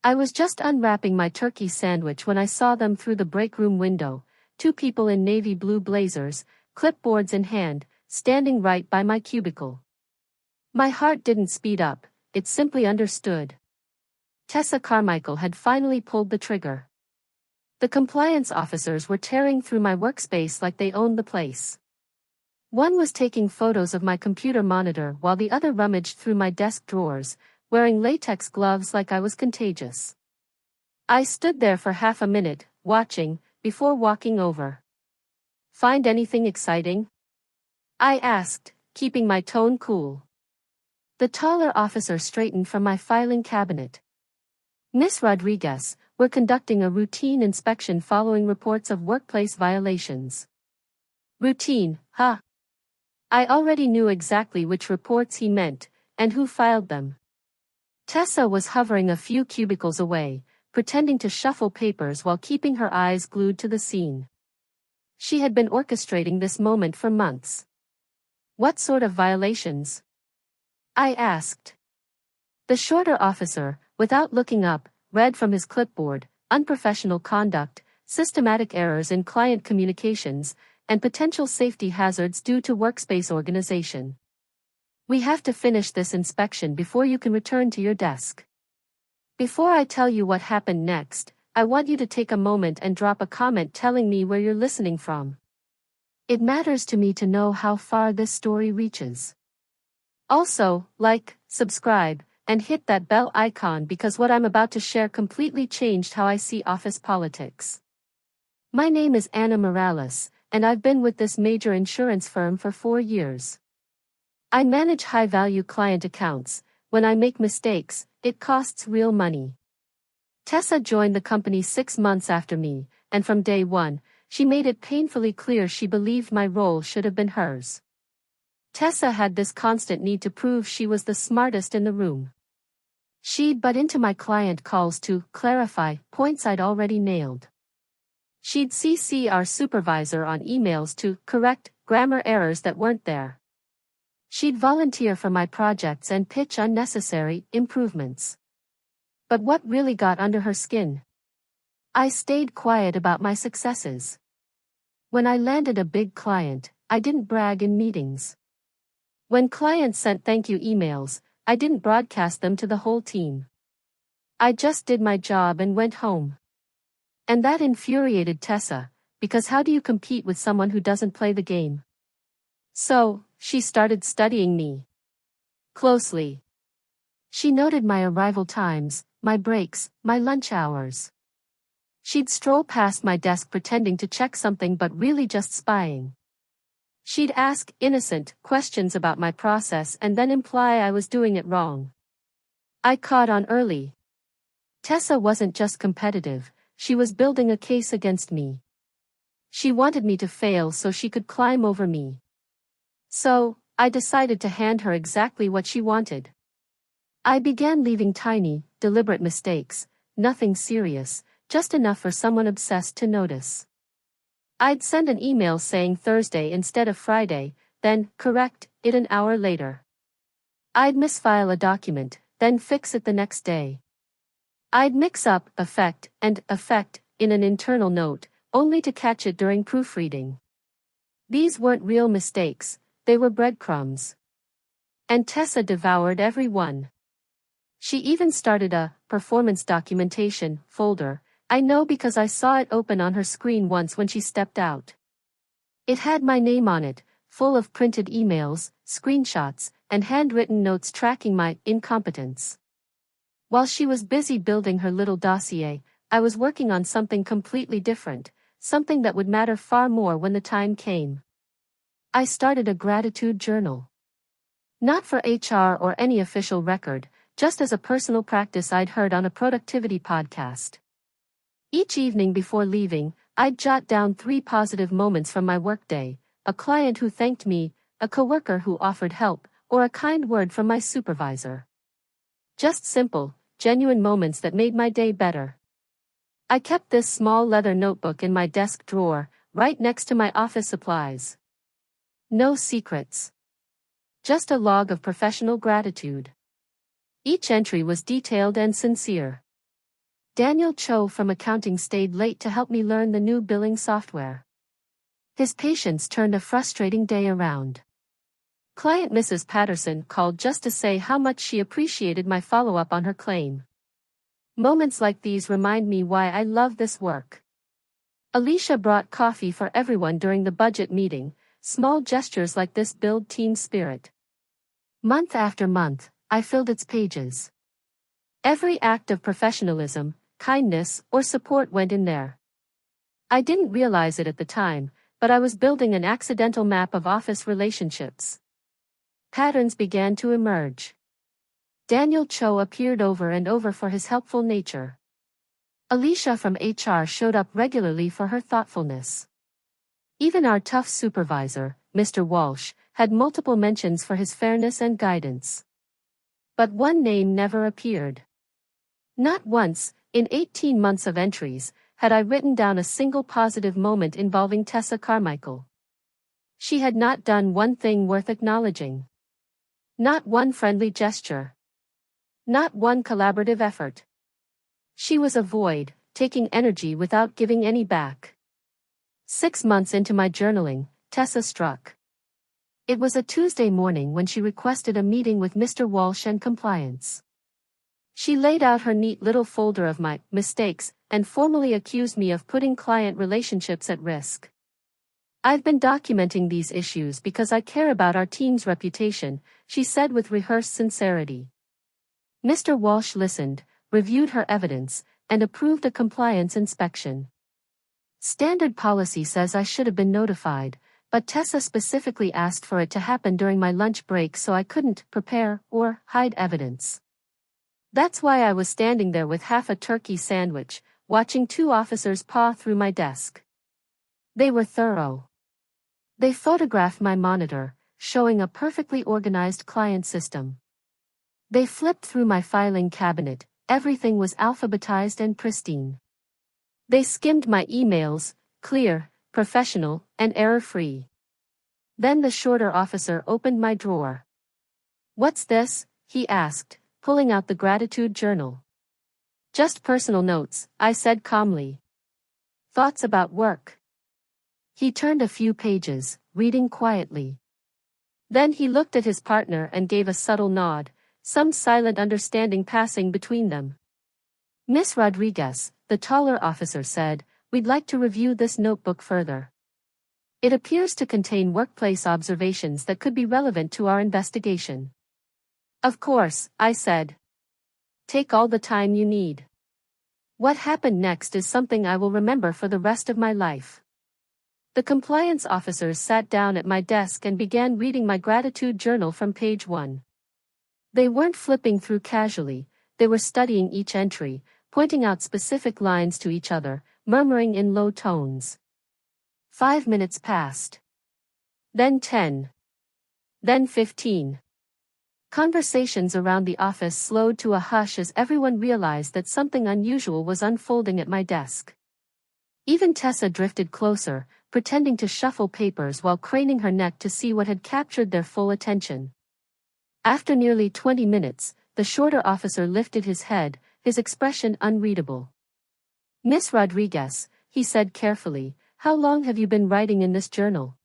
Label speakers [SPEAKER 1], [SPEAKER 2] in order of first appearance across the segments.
[SPEAKER 1] I was just unwrapping my turkey sandwich when I saw them through the break room window, two people in navy blue blazers, clipboards in hand, standing right by my cubicle. My heart didn't speed up, it simply understood. Tessa Carmichael had finally pulled the trigger. The compliance officers were tearing through my workspace like they owned the place. One was taking photos of my computer monitor while the other rummaged through my desk drawers, wearing latex gloves like I was contagious. I stood there for half a minute, watching, before walking over. "Find anything exciting?" I asked, keeping my tone cool. The taller officer straightened from my filing cabinet. "Miss Rodriguez, we're conducting a routine inspection following reports of workplace violations." Routine, huh? I already knew exactly which reports he meant, and who filed them. Tessa was hovering a few cubicles away, pretending to shuffle papers while keeping her eyes glued to the scene. She had been orchestrating this moment for months. "What sort of violations?" I asked. The shorter officer, without looking up, read from his clipboard: unprofessional conduct, systematic errors in client communications, and potential safety hazards due to workspace organization. "We have to finish this inspection before you can return to your desk. Before I tell you what happened next, I want you to take a moment and drop a comment telling me where you're listening from. It matters to me to know how far this story reaches. Also, like, subscribe, and hit that bell icon because what I'm about to share completely changed how I see office politics. My name is Anna Morales, and I've been with this major insurance firm for 4 years. I manage high-value client accounts. When I make mistakes, it costs real money. Tessa joined the company 6 months after me, and from day one, she made it painfully clear she believed my role should have been hers. Tessa had this constant need to prove she was the smartest in the room. She'd butt into my client calls to clarify points I'd already nailed. She'd CC our supervisor on emails to correct grammar errors that weren't there. She'd volunteer for my projects and pitch unnecessary improvements. But what really got under her skin? I stayed quiet about my successes. When I landed a big client, I didn't brag in meetings. When clients sent thank you emails, I didn't broadcast them to the whole team. I just did my job and went home. And that infuriated Tessa, because how do you compete with someone who doesn't play the game? So, she started studying me closely. She noted my arrival times, my breaks, my lunch hours. She'd stroll past my desk pretending to check something but really just spying. She'd ask innocent questions about my process and then imply I was doing it wrong. I caught on early. Tessa wasn't just competitive, she was building a case against me. She wanted me to fail so she could climb over me. So, I decided to hand her exactly what she wanted. I began leaving tiny, deliberate mistakes, nothing serious, just enough for someone obsessed to notice. I'd send an email saying Thursday instead of Friday, then correct it an hour later. I'd misfile a document, then fix it the next day. I'd mix up effect and effect in an internal note, only to catch it during proofreading. These weren't real mistakes, they were breadcrumbs. And Tessa devoured every one. She even started a performance documentation folder. I know because I saw it open on her screen once when she stepped out. It had my name on it, full of printed emails, screenshots, and handwritten notes tracking my incompetence. While she was busy building her little dossier, I was working on something completely different, something that would matter far more when the time came. I started a gratitude journal. Not for HR or any official record, just as a personal practice I'd heard on a productivity podcast. Each evening before leaving, I'd jot down 3 positive moments from my workday: a client who thanked me, a coworker who offered help, or a kind word from my supervisor. Just simple, genuine moments that made my day better. I kept this small leather notebook in my desk drawer, right next to my office supplies. No secrets. Just a log of professional gratitude. Each entry was detailed and sincere. Daniel Cho from accounting stayed late to help me learn the new billing software. His patience turned a frustrating day around. Client Mrs. Patterson called just to say how much she appreciated my follow-up on her claim. Moments like these remind me why I love this work. Alicia brought coffee for everyone during the budget meeting. Small gestures like this build team spirit. Month after month, I filled its pages. Every act of professionalism, kindness, or support went in there. I didn't realize it at the time, but I was building an accidental map of office relationships. Patterns began to emerge. Daniel Cho appeared over and over for his helpful nature. Alicia from HR showed up regularly for her thoughtfulness. Even our tough supervisor, Mr. Walsh, had multiple mentions for his fairness and guidance. But one name never appeared. Not once, in 18 months of entries, had I written down a single positive moment involving Tessa Carmichael. She had not done one thing worth acknowledging. Not one friendly gesture. Not one collaborative effort. She was a void, taking energy without giving any back. 6 months into my journaling, Tessa struck. It was a Tuesday morning when she requested a meeting with Mr. Walsh and compliance. She laid out her neat little folder of my mistakes and formally accused me of putting client relationships at risk. I've been documenting these issues because I care about our team's reputation, she said with rehearsed sincerity. Mr. Walsh listened, reviewed her evidence, and approved a compliance inspection. Standard policy says I should have been notified, but Tessa specifically asked for it to happen during my lunch break so I couldn't prepare or hide evidence. That's why I was standing there with half a turkey sandwich, watching 2 officers paw through my desk. They were thorough. They photographed my monitor, showing a perfectly organized client system. They flipped through my filing cabinet, everything was alphabetized and pristine. They skimmed my emails, clear, professional, and error-free. Then the shorter officer opened my drawer. "What's this?" he asked, pulling out the gratitude journal. "Just personal notes," I said calmly. "Thoughts about work." He turned a few pages, reading quietly. Then he looked at his partner and gave a subtle nod, some silent understanding passing between them. "Miss Rodriguez," the taller officer said, "we'd like to review this notebook further. It appears to contain workplace observations that could be relevant to our investigation." "Of course," I said. "Take all the time you need." What happened next is something I will remember for the rest of my life. The compliance officers sat down at my desk and began reading my gratitude journal from page 1. They weren't flipping through casually, they were studying each entry, pointing out specific lines to each other, murmuring in low tones. 5 minutes passed. Then 10. Then 15. Conversations around the office slowed to a hush as everyone realized that something unusual was unfolding at my desk. Even Tessa drifted closer, pretending to shuffle papers while craning her neck to see what had captured their full attention. After nearly 20 minutes, the shorter officer lifted his head, his expression unreadable. "Miss Rodriguez," he said carefully, "how long have you been writing in this journal?"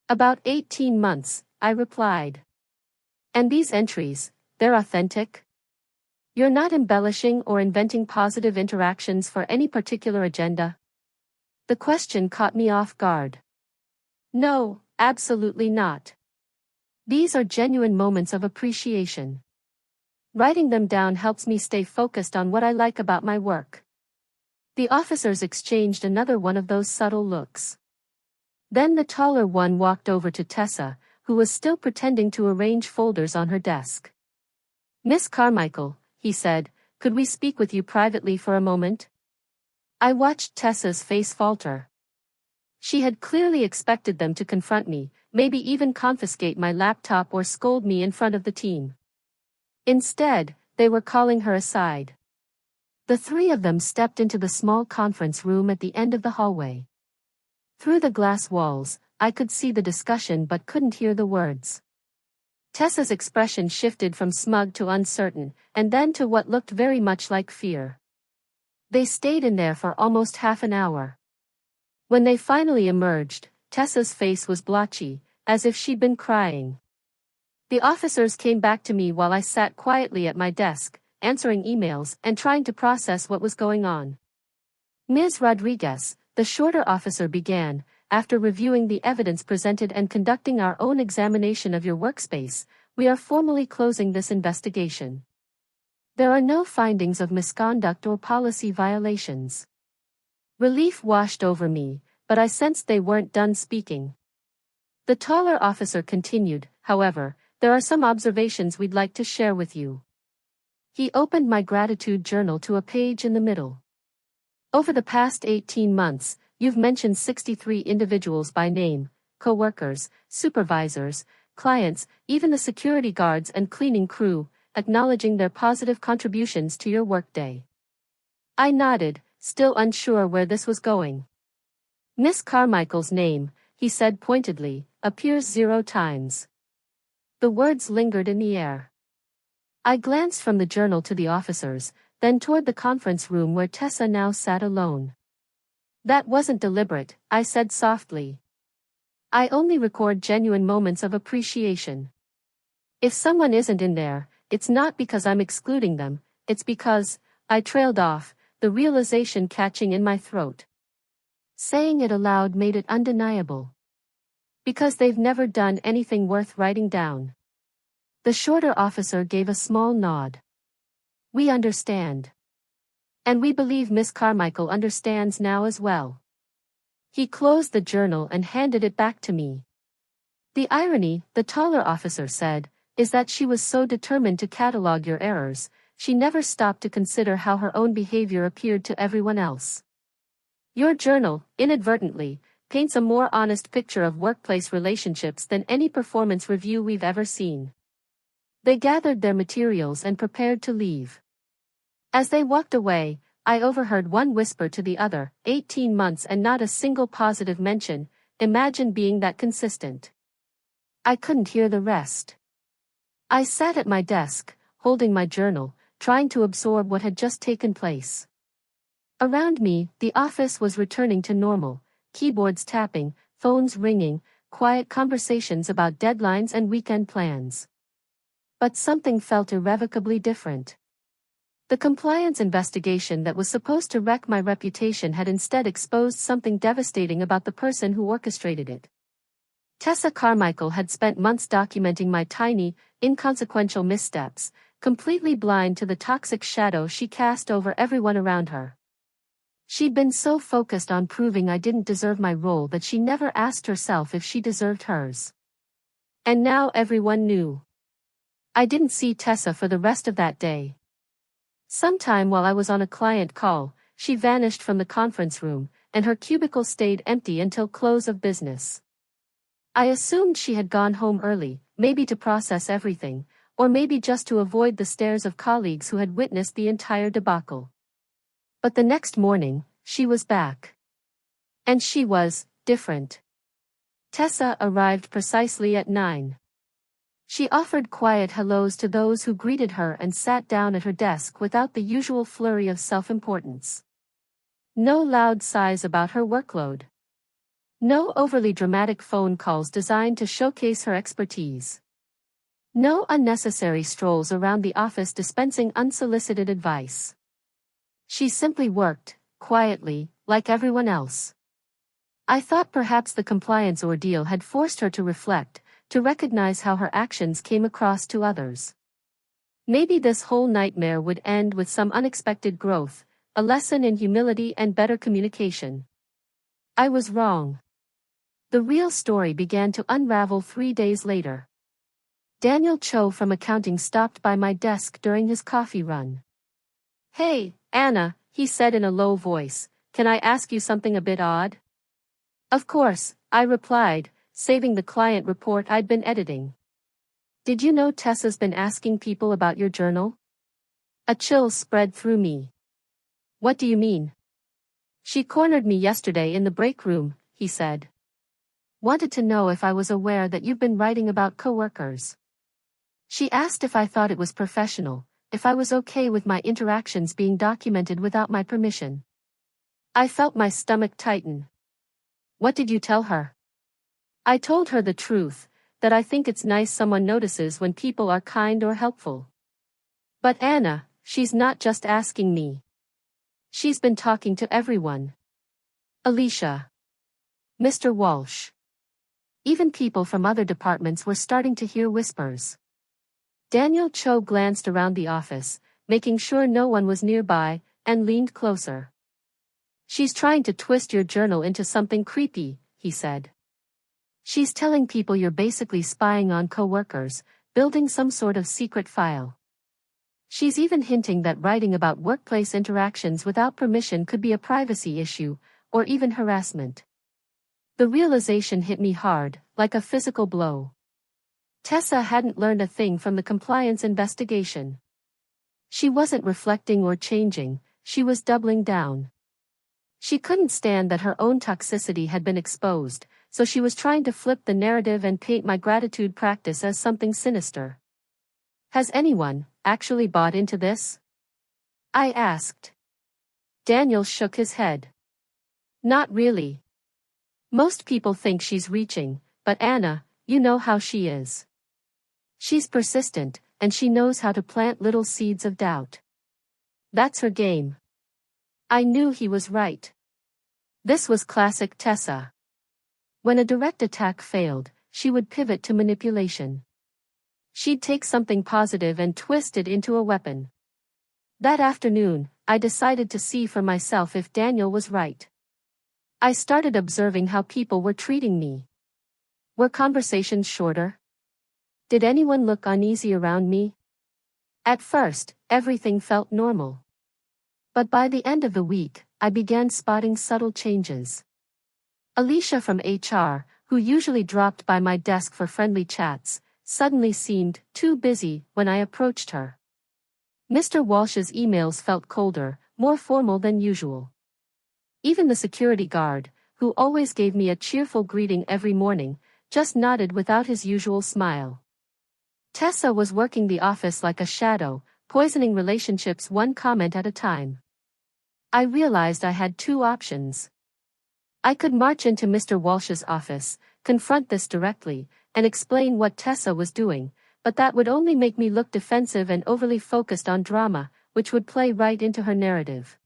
[SPEAKER 1] "About 18 months, I replied. "And these entries, they're authentic? You're not embellishing or inventing positive interactions for any particular agenda?" The question caught me off guard. "No, absolutely not. These are genuine moments of appreciation. Writing them down helps me stay focused on what I like about my work." The officers exchanged another one of those subtle looks. Then the taller one walked over to Tessa, who was still pretending to arrange folders on her desk. "Miss Carmichael," he said, "could we speak with you privately for a moment?" I watched Tessa's face falter. She had clearly expected them to confront me, maybe even confiscate my laptop or scold me in front of the team. Instead, they were calling her aside. The 3 of them stepped into the small conference room at the end of the hallway. Through the glass walls, I could see the discussion but couldn't hear the words. Tessa's expression shifted from smug to uncertain, and then to what looked very much like fear. They stayed in there for almost half an hour. When they finally emerged, Tessa's face was blotchy, as if she'd been crying. The officers came back to me while I sat quietly at my desk, answering emails and trying to process what was going on. Ms. Rodriguez, the shorter officer began, after reviewing the evidence presented and conducting our own examination of your workspace, we are formally closing this investigation. There are no findings of misconduct or policy violations. Relief washed over me, but I sensed they weren't done speaking. The taller officer continued, however, there are some observations we'd like to share with you. He opened my gratitude journal to a page in the middle. Over the past 18 months, you've mentioned 63 individuals by name, co-workers, supervisors, clients, even the security guards and cleaning crew, acknowledging their positive contributions to your workday. I nodded, still unsure where this was going. Miss Carmichael's name, he said pointedly, appears 0 times. The words lingered in the air. I glanced from the journal to the officers, then toward the conference room where Tessa now sat alone. That wasn't deliberate, I said softly. I only record genuine moments of appreciation. If someone isn't in there, it's not because I'm excluding them, it's because, I trailed off, the realization catching in my throat. Saying it aloud made it undeniable. Because they've never done anything worth writing down. The shorter officer gave a small nod. We understand. And we believe Miss Carmichael understands now as well. He closed the journal and handed it back to me. The irony, the taller officer said, is that she was so determined to catalog your errors, she never stopped to consider how her own behavior appeared to everyone else. Your journal, inadvertently, paints a more honest picture of workplace relationships than any performance review we've ever seen. They gathered their materials and prepared to leave. As they walked away, I overheard one whisper to the other, 18 months and not a single positive mention, imagine being that consistent. I couldn't hear the rest. I sat at my desk, holding my journal, trying to absorb what had just taken place. Around me, the office was returning to normal, keyboards tapping, phones ringing, quiet conversations about deadlines and weekend plans. But something felt irrevocably different. The compliance investigation that was supposed to wreck my reputation had instead exposed something devastating about the person who orchestrated it. Tessa Carmichael had spent months documenting my tiny, inconsequential missteps, completely blind to the toxic shadow she cast over everyone around her. She'd been so focused on proving I didn't deserve my role that she never asked herself if she deserved hers. And now everyone knew. I didn't see Tessa for the rest of that day. Sometime while I was on a client call, she vanished from the conference room, and her cubicle stayed empty until close of business. I assumed she had gone home early, maybe to process everything, or maybe just to avoid the stares of colleagues who had witnessed the entire debacle. But the next morning, she was back. And she was different. Tessa arrived precisely at 9. She offered quiet hellos to those who greeted her and sat down at her desk without the usual flurry of self-importance. No loud sighs about her workload. No overly dramatic phone calls designed to showcase her expertise. No unnecessary strolls around the office dispensing unsolicited advice. She simply worked, quietly, like everyone else. I thought perhaps the compliance ordeal had forced her to reflect, to recognize how her actions came across to others. Maybe this whole nightmare would end with some unexpected growth, a lesson in humility and better communication. I was wrong. The real story began to unravel 3 days later. Daniel Cho from accounting stopped by my desk during his coffee run. "Hey, Anna," he said in a low voice, "can I ask you something a bit odd?" "Of course," I replied, saving the client report I'd been editing. "Did you know Tessa's been asking people about your journal?" A chill spread through me. "What do you mean?" "She cornered me yesterday in the break room," he said. "Wanted to know if I was aware that you've been writing about coworkers. She asked if I thought it was professional, if I was okay with my interactions being documented without my permission. I felt my stomach tighten. What did you tell her? I told her the truth, that I think it's nice someone notices when people are kind or helpful. But Anna, she's not just asking me. She's been talking to everyone. Alicia. Mr. Walsh. Even people from other departments were starting to hear whispers. Daniel Cho glanced around the office, making sure no one was nearby, and leaned closer. She's trying to twist your journal into something creepy, he said. She's telling people you're basically spying on coworkers, building some sort of secret file. She's even hinting that writing about workplace interactions without permission could be a privacy issue, or even harassment. The realization hit me hard, like a physical blow. Tessa hadn't learned a thing from the compliance investigation. She wasn't reflecting or changing, she was doubling down. She couldn't stand that her own toxicity had been exposed, so she was trying to flip the narrative and paint my gratitude practice as something sinister. Has anyone actually bought into this? I asked. Daniel shook his head. Not really. Most people think she's reaching, but Anna, you know how she is. She's persistent, and she knows how to plant little seeds of doubt. That's her game. I knew he was right. This was classic Tessa. When a direct attack failed, she would pivot to manipulation. She'd take something positive and twist it into a weapon. That afternoon, I decided to see for myself if Daniel was right. I started observing how people were treating me. Were conversations shorter? Did anyone look uneasy around me? At first, everything felt normal. But by the end of the week, I began spotting subtle changes. Alicia from HR, who usually dropped by my desk for friendly chats, suddenly seemed too busy when I approached her. Mr. Walsh's emails felt colder, more formal than usual. Even the security guard, who always gave me a cheerful greeting every morning, just nodded without his usual smile. Tessa was working the office like a shadow, poisoning relationships one comment at a time. I realized I had two options. I could march into Mr. Walsh's office, confront this directly, and explain what Tessa was doing, but that would only make me look defensive and overly focused on drama, which would play right into her narrative.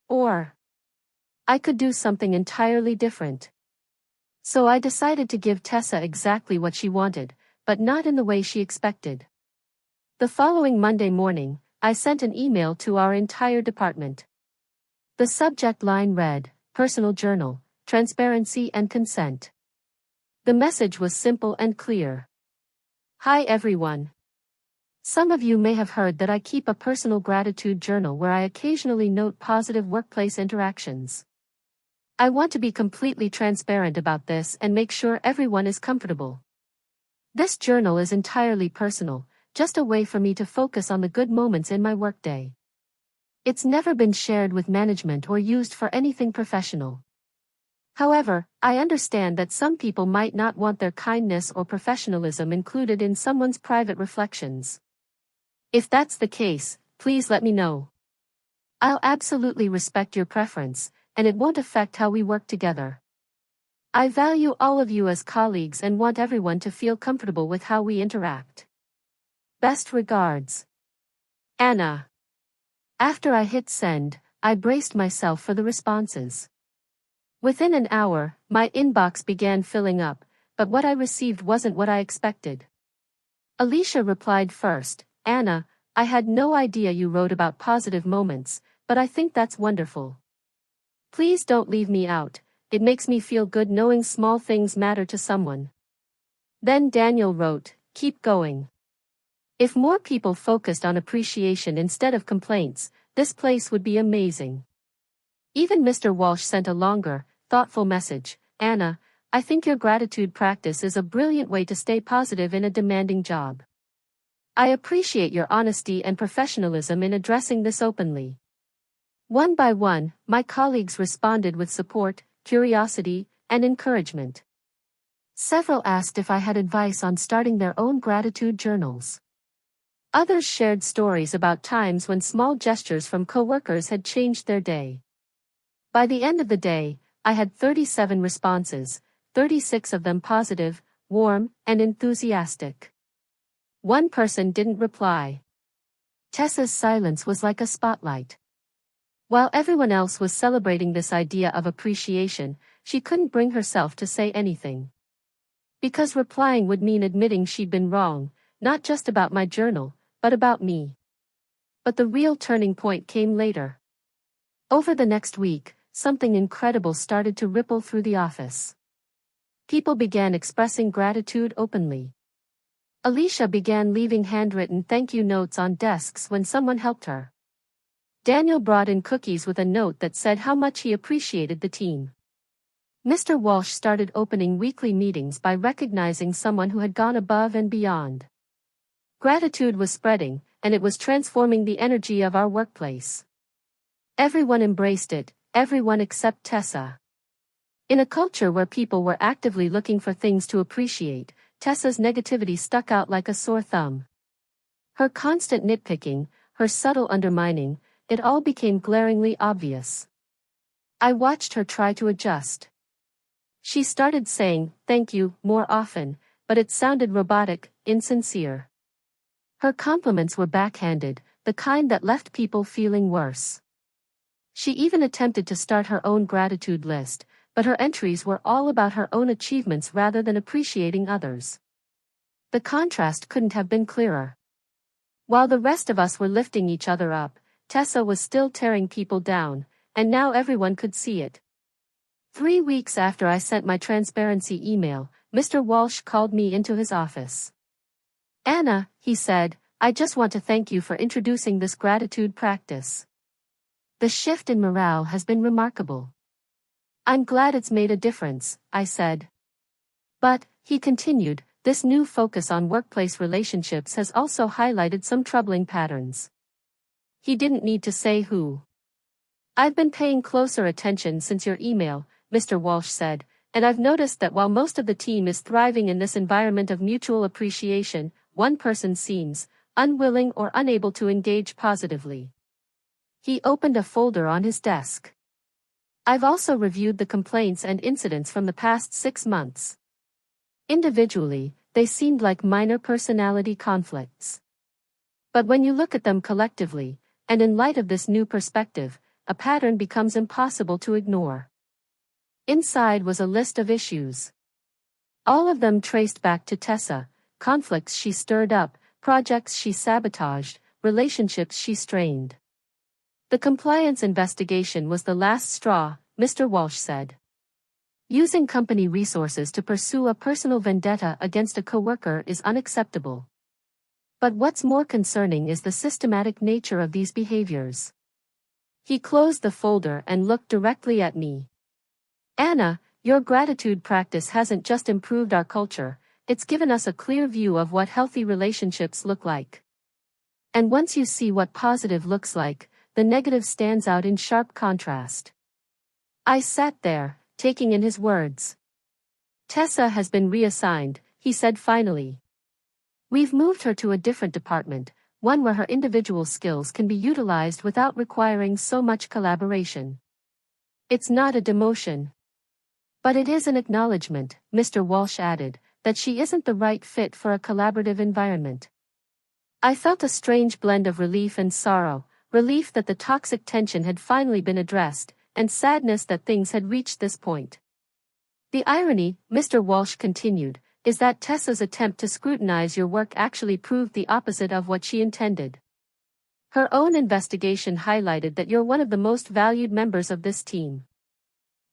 [SPEAKER 1] Or I could do something entirely different. So I decided to give Tessa exactly what she wanted, but not in the way she expected. The following Monday morning, I sent an email to our entire department. The subject line read, Personal Journal, Transparency and Consent. The message was simple and clear. Hi everyone. Some of you may have heard that I keep a personal gratitude journal where I occasionally note positive workplace interactions. I want to be completely transparent about this and make sure everyone is comfortable. This journal is entirely personal, just a way for me to focus on the good moments in my workday. It's never been shared with management or used for anything professional. However, I understand that some people might not want their kindness or professionalism included in someone's private reflections. If that's the case, please let me know. I'll absolutely respect your preference, and it won't affect how we work together. I value all of you as colleagues and want everyone to feel comfortable with how we interact. Best regards. Anna. After I hit send, I braced myself for the responses. Within an hour, my inbox began filling up, but what I received wasn't what I expected. Alicia replied first, Anna, I had no idea you wrote about positive moments, but I think that's wonderful. Please don't leave me out, it makes me feel good knowing small things matter to someone. Then Daniel wrote, keep going. If more people focused on appreciation instead of complaints, this place would be amazing. Even Mr. Walsh sent a longer, thoughtful message, Anna, I think your gratitude practice is a brilliant way to stay positive in a demanding job. I appreciate your honesty and professionalism in addressing this openly. One by one, my colleagues responded with support, curiosity, and encouragement. Several asked if I had advice on starting their own gratitude journals. Others shared stories about times when small gestures from coworkers had changed their day. By the end of the day, I had 37 responses, 36 of them positive, warm, and enthusiastic. One person didn't reply. Tessa's silence was like a spotlight. While everyone else was celebrating this idea of appreciation, she couldn't bring herself to say anything. Because replying would mean admitting she'd been wrong, not just about my journal, but about me. But the real turning point came later. Over the next week, something incredible started to ripple through the office. People began expressing gratitude openly. Alicia began leaving handwritten thank you notes on desks when someone helped her. Daniel brought in cookies with a note that said how much he appreciated the team. Mr. Walsh started opening weekly meetings by recognizing someone who had gone above and beyond. Gratitude was spreading, and it was transforming the energy of our workplace. Everyone embraced it, everyone except Tessa. In a culture where people were actively looking for things to appreciate, Tessa's negativity stuck out like a sore thumb. Her constant nitpicking, her subtle undermining, it all became glaringly obvious. I watched her try to adjust. She started saying, "thank you," more often, but it sounded robotic, insincere. Her compliments were backhanded, the kind that left people feeling worse. She even attempted to start her own gratitude list, but her entries were all about her own achievements rather than appreciating others. The contrast couldn't have been clearer. While the rest of us were lifting each other up, Tessa was still tearing people down, and now everyone could see it. 3 weeks after I sent my transparency email, Mr. Walsh called me into his office. "Anna," he said, "I just want to thank you for introducing this gratitude practice. The shift in morale has been remarkable." "I'm glad it's made a difference," I said. "But," he continued, "this new focus on workplace relationships has also highlighted some troubling patterns." He didn't need to say who. "I've been paying closer attention since your email," Mr. Walsh said, "and I've noticed that while most of the team is thriving in this environment of mutual appreciation, one person seems unwilling or unable to engage positively." He opened a folder on his desk. "I've also reviewed the complaints and incidents from the past 6 months. Individually, they seemed like minor personality conflicts. But when you look at them collectively, and in light of this new perspective, a pattern becomes impossible to ignore." Inside was a list of issues. All of them traced back to Tessa, conflicts she stirred up, projects she sabotaged, relationships she strained. "The compliance investigation was the last straw," Mr. Walsh said. "Using company resources to pursue a personal vendetta against a coworker is unacceptable. But what's more concerning is the systematic nature of these behaviors." He closed the folder and looked directly at me. "Anna, your gratitude practice hasn't just improved our culture, it's given us a clear view of what healthy relationships look like. And once you see what positive looks like, the negative stands out in sharp contrast." I sat there, taking in his words. "Tessa has been reassigned," he said finally. "We've moved her to a different department, one where her individual skills can be utilized without requiring so much collaboration. It's not a demotion. But it is an acknowledgement," Mr. Walsh added, "that she isn't the right fit for a collaborative environment." I felt a strange blend of relief and sorrow, relief that the toxic tension had finally been addressed, and sadness that things had reached this point. "The irony," Mr. Walsh continued, "is that Tessa's attempt to scrutinize your work actually proved the opposite of what she intended. Her own investigation highlighted that you're one of the most valued members of this team.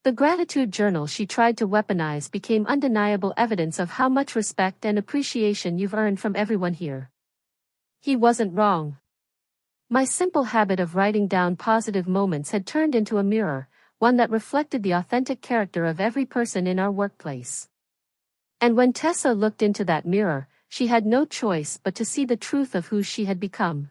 [SPEAKER 1] The gratitude journal she tried to weaponize became undeniable evidence of how much respect and appreciation you've earned from everyone here." He wasn't wrong. My simple habit of writing down positive moments had turned into a mirror, one that reflected the authentic character of every person in our workplace. And when Tessa looked into that mirror, she had no choice but to see the truth of who she had become.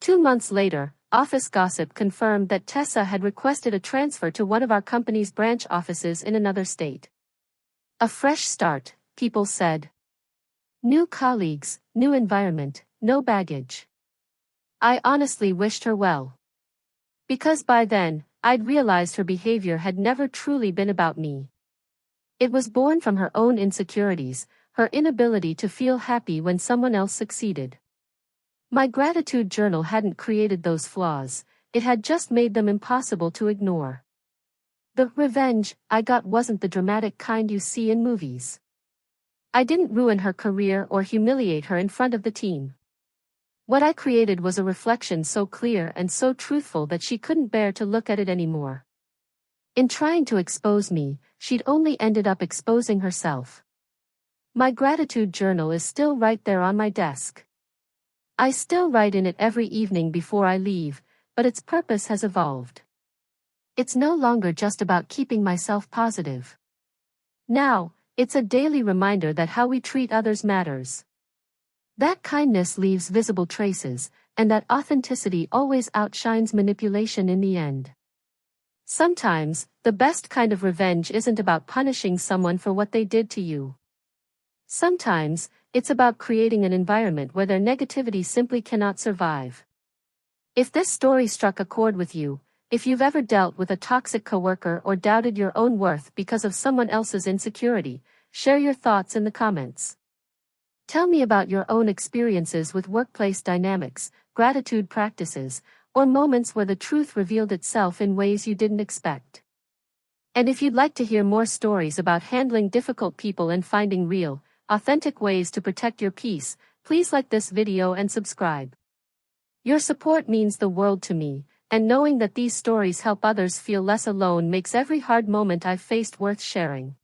[SPEAKER 1] 2 months later, office gossip confirmed that Tessa had requested a transfer to one of our company's branch offices in another state. "A fresh start," people said. "New colleagues, new environment, no baggage. I honestly wished her well. Because by then, I'd realized her behavior had never truly been about me. It was born from her own insecurities, her inability to feel happy when someone else succeeded. My gratitude journal hadn't created those flaws, it had just made them impossible to ignore. The revenge I got wasn't the dramatic kind you see in movies. I didn't ruin her career or humiliate her in front of the team. What I created was a reflection so clear and so truthful that she couldn't bear to look at it anymore. In trying to expose me, she'd only ended up exposing herself. My gratitude journal is still right there on my desk. I still write in it every evening before I leave, but its purpose has evolved. It's no longer just about keeping myself positive. Now, it's a daily reminder that how we treat others matters. That kindness leaves visible traces, and that authenticity always outshines manipulation in the end. Sometimes, the best kind of revenge isn't about punishing someone for what they did to you. Sometimes, it's about creating an environment where their negativity simply cannot survive. If this story struck a chord with you, if you've ever dealt with a toxic coworker or doubted your own worth because of someone else's insecurity, share your thoughts in the comments. Tell me about your own experiences with workplace dynamics, gratitude practices, or moments where the truth revealed itself in ways you didn't expect. And if you'd like to hear more stories about handling difficult people and finding real, authentic ways to protect your peace, please like this video and subscribe. Your support means the world to me, and knowing that these stories help others feel less alone makes every hard moment I've faced worth sharing.